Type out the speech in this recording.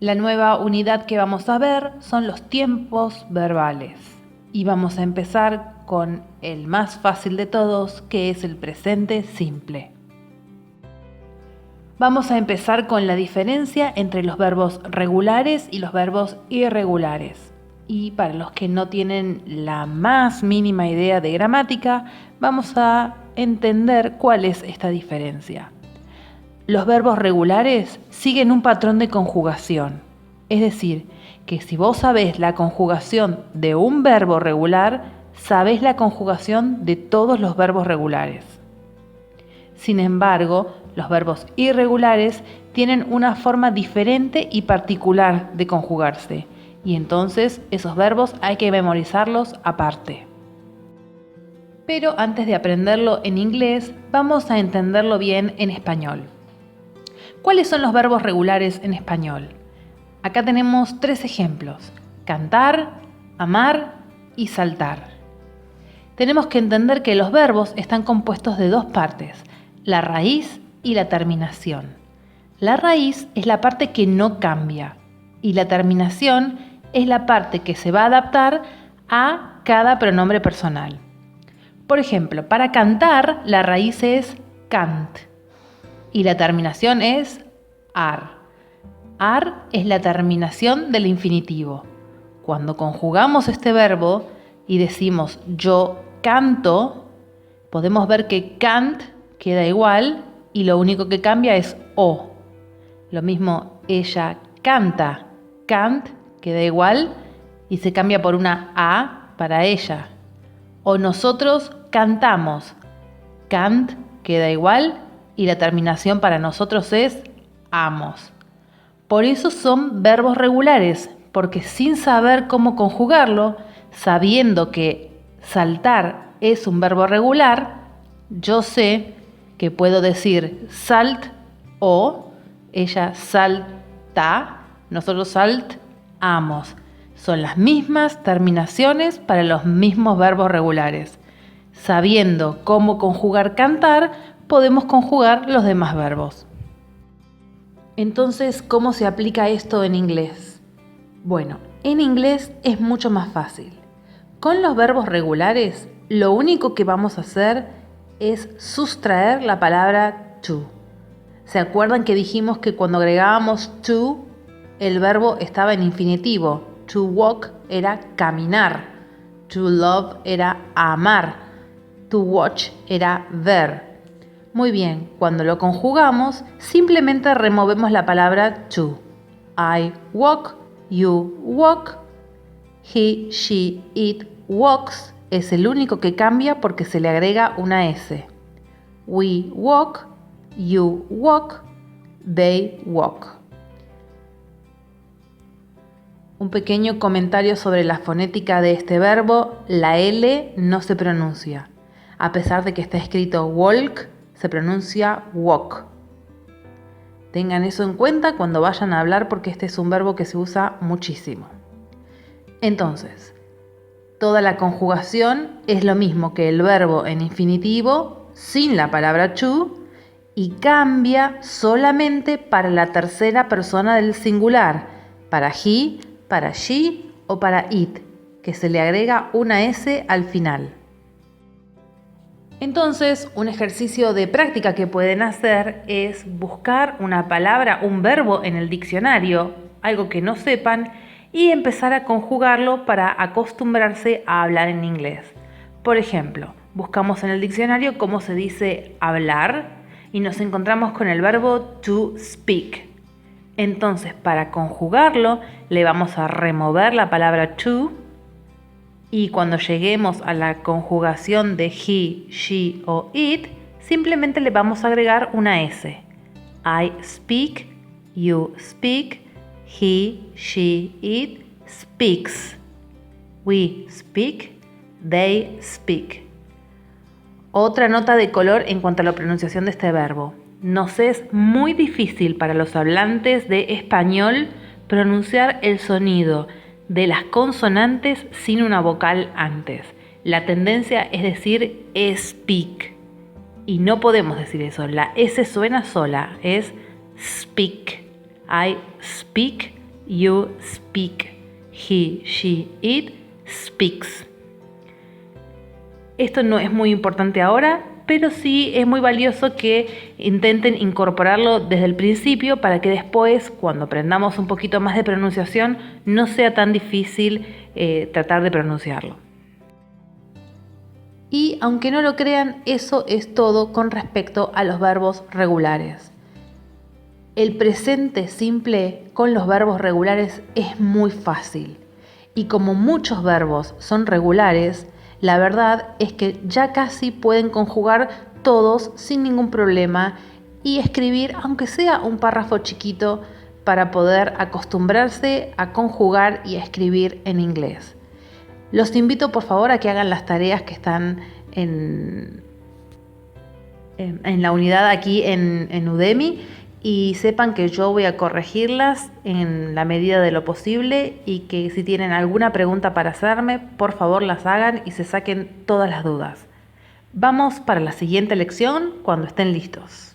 La nueva unidad que vamos a ver son los tiempos verbales. Y vamos a empezar con el más fácil de todos, que es el presente simple. Vamos a empezar con la diferencia entre los verbos regulares y los verbos irregulares. Y para los que no tienen la más mínima idea de gramática, vamos a entender cuál es esta diferencia. Los verbos regulares siguen un patrón de conjugación. Es decir, que si vos sabés la conjugación de un verbo regular, sabés la conjugación de todos los verbos regulares. Sin embargo, los verbos irregulares tienen una forma diferente y particular de conjugarse, y entonces esos verbos hay que memorizarlos aparte. Pero antes de aprenderlo en inglés, vamos a entenderlo bien en español. ¿Cuáles son los verbos regulares en español? Acá tenemos 3 ejemplos: cantar, amar y saltar. Tenemos que entender que los verbos están compuestos de 2 partes, la raíz y la terminación. La raíz es la parte que no cambia y la terminación es la parte que se va a adaptar a cada pronombre personal. Por ejemplo, para cantar la raíz es cant y la terminación es ar. Ar es la terminación del infinitivo. Cuando conjugamos este verbo y decimos yo canto, podemos ver que cant queda igual y lo único que cambia es o. Lo mismo, ella canta, cant queda igual y se cambia por una a para ella. O nosotros cantamos, cant queda igual y la terminación para nosotros es amos. Por eso son verbos regulares, porque sin saber cómo conjugarlo, sabiendo que saltar es un verbo regular, yo sé que puedo decir salt o ella salta, nosotros saltamos. Son las mismas terminaciones para los mismos verbos regulares. Sabiendo cómo conjugar cantar, podemos conjugar los demás verbos. Entonces, ¿cómo se aplica esto en inglés? Bueno, en inglés es mucho más fácil. Con los verbos regulares, lo único que vamos a hacer es sustraer la palabra to. ¿Se acuerdan que dijimos que cuando agregábamos to, el verbo estaba en infinitivo? To walk era caminar, to love era amar, to watch era ver. Muy bien, cuando lo conjugamos, simplemente removemos la palabra to. I walk, you walk, he, she, it walks es el único que cambia porque se le agrega una S. We walk, you walk, they walk. Un pequeño comentario sobre la fonética de este verbo: la L no se pronuncia. A pesar de que está escrito walk, se pronuncia walk. Tengan eso en cuenta cuando vayan a hablar porque este es un verbo que se usa muchísimo. Entonces, toda la conjugación es lo mismo que el verbo en infinitivo sin la palabra to y cambia solamente para la tercera persona del singular, para he, para she o para it, que se le agrega una S al final. Entonces, un ejercicio de práctica que pueden hacer es buscar una palabra, un verbo en el diccionario, algo que no sepan, y empezar a conjugarlo para acostumbrarse a hablar en inglés. Por ejemplo, buscamos en el diccionario cómo se dice hablar y nos encontramos con el verbo to speak. Entonces, para conjugarlo, le vamos a remover la palabra to y cuando lleguemos a la conjugación de he, she o it, simplemente le vamos a agregar una S. I speak, you speak, he, she, it speaks. We speak, they speak. Otra nota de color en cuanto a la pronunciación de este verbo. Nos es muy difícil para los hablantes de español pronunciar el sonido de las consonantes sin una vocal antes. La tendencia es decir speak y no podemos decir eso. La S suena sola, es speak. I speak, you speak. He, she, it speaks. Esto no es muy importante ahora, pero sí es muy valioso que intenten incorporarlo desde el principio para que después, cuando aprendamos un poquito más de pronunciación, no sea tan difícil tratar de pronunciarlo. Y aunque no lo crean, eso es todo con respecto a los verbos regulares. El presente simple con los verbos regulares es muy fácil. Y como muchos verbos son regulares, la verdad es que ya casi pueden conjugar todos sin ningún problema y escribir, aunque sea un párrafo chiquito, para poder acostumbrarse a conjugar y a escribir en inglés. Los invito por favor a que hagan las tareas que están en la unidad aquí en Udemy y sepan que yo voy a corregirlas en la medida de lo posible y que si tienen alguna pregunta para hacerme, por favor las hagan y se saquen todas las dudas. Vamos para la siguiente lección cuando estén listos.